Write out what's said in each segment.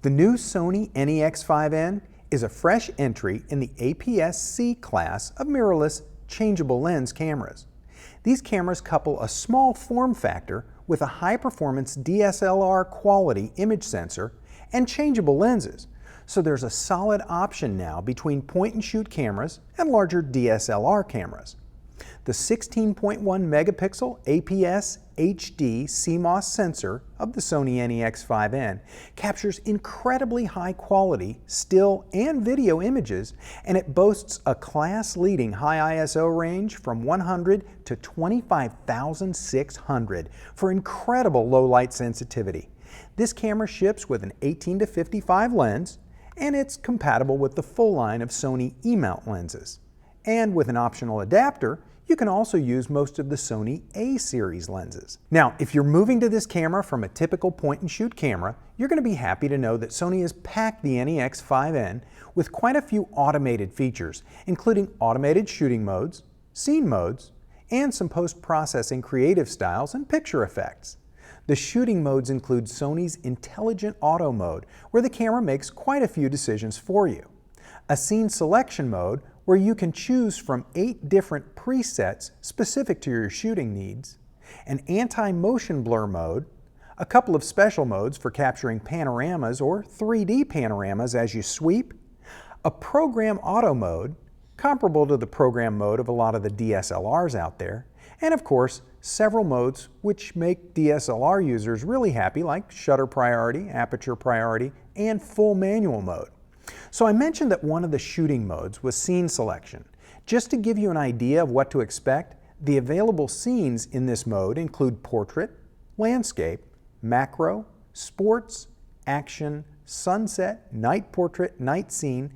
The new Sony NEX-5N is a fresh entry in the APS-C class of mirrorless changeable lens cameras. These cameras couple a small form factor with a high-performance DSLR quality image sensor and changeable lenses, so there's a solid option now between point-and-shoot cameras and larger DSLR cameras. The 16.1 megapixel APS HD CMOS sensor of the Sony NEX-5N captures incredibly high quality still and video images, and it boasts a class-leading high ISO range from 100 to 25,600 for incredible low light sensitivity. This camera ships with an 18-55 lens, and it's compatible with the full line of Sony E-mount lenses. And with an optional adapter, you can also use most of the Sony A-series lenses. Now, if you're moving to this camera from a typical point-and-shoot camera, you're going to be happy to know that Sony has packed the NEX-5N with quite a few automated features, including automated shooting modes, scene modes, and some post-processing creative styles and picture effects. The shooting modes include Sony's Intelligent Auto mode, where the camera makes quite a few decisions for you. A scene selection mode, where you can choose from 8 different presets specific to your shooting needs, an anti-motion blur mode, a couple of special modes for capturing panoramas or 3D panoramas as you sweep, a program auto mode, comparable to the program mode of a lot of the DSLRs out there, and of course, several modes which make DSLR users really happy, like shutter priority, aperture priority, and full manual mode. So I mentioned that one of the shooting modes was scene selection. Just to give you an idea of what to expect, the available scenes in this mode include portrait, landscape, macro, sports, action, sunset, night portrait, night scene,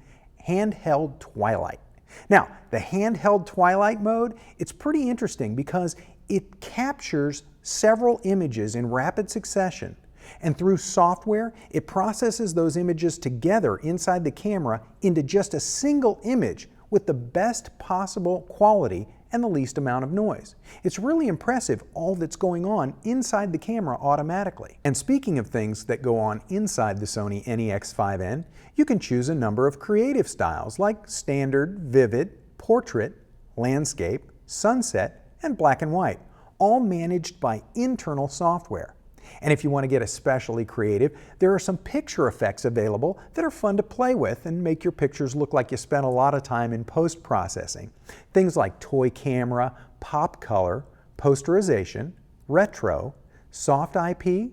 handheld twilight. Now, the handheld twilight mode, it's pretty interesting because it captures several images in rapid succession, and through software, it processes those images together inside the camera into just a single image with the best possible quality and the least amount of noise. It's really impressive all that's going on inside the camera automatically. And speaking of things that go on inside the Sony NEX-5N, you can choose a number of creative styles like standard, vivid, portrait, landscape, sunset, and black and white, all managed by internal software. And if you want to get especially creative, there are some picture effects available that are fun to play with and make your pictures look like you spent a lot of time in post-processing. Things like toy camera, pop color, posterization, retro, soft IP,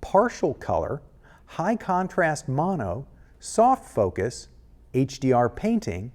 partial color, high contrast mono, soft focus, HDR painting,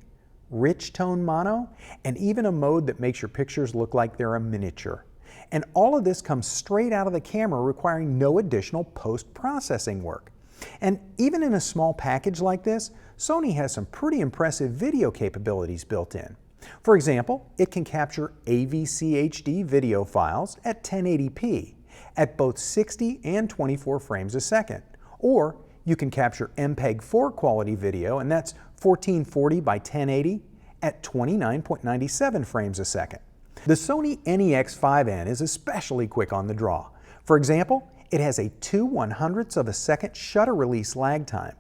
rich tone mono, and even a mode that makes your pictures look like they're a miniature. And all of this comes straight out of the camera, requiring no additional post-processing work. And even in a small package like this, Sony has some pretty impressive video capabilities built in. For example, it can capture AVC HD video files at 1080p at both 60 and 24 frames a second. Or you can capture MPEG-4 quality video, and that's 1440 by 1080 at 29.97 frames a second. The Sony NEX-5N is especially quick on the draw. For example, it has a 2/100ths of a second shutter release lag time,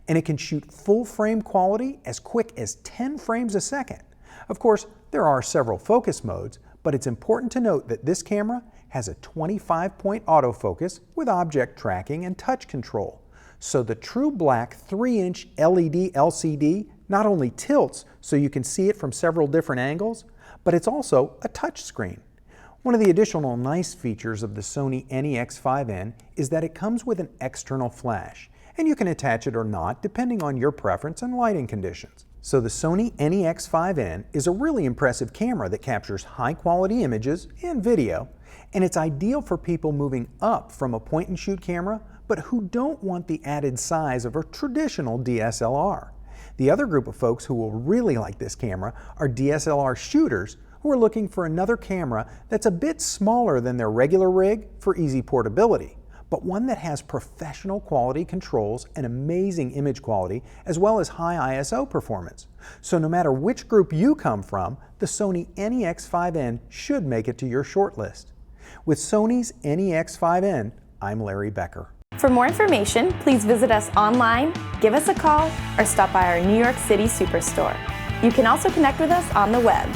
and it can shoot full frame quality as quick as 10 frames a second. Of course, there are several focus modes, but it's important to note that this camera has a 25-point autofocus with object tracking and touch control. So the true black 3-inch LED LCD not only tilts so you can see it from several different angles, but it's also a touch screen. One of the additional nice features of the Sony NEX-5N is that it comes with an external flash, and you can attach it or not depending on your preference and lighting conditions. So the Sony NEX-5N is a really impressive camera that captures high-quality images and video, and it's ideal for people moving up from a point-and-shoot camera but who don't want the added size of a traditional DSLR. The other group of folks who will really like this camera are DSLR shooters who are looking for another camera that's a bit smaller than their regular rig for easy portability, but one that has professional quality controls and amazing image quality as well as high ISO performance. So no matter which group you come from, the Sony NEX-5N should make it to your shortlist. With Sony's NEX-5N, I'm Larry Becker. For more information, please visit us online, give us a call, or stop by our New York City Superstore. You can also connect with us on the web.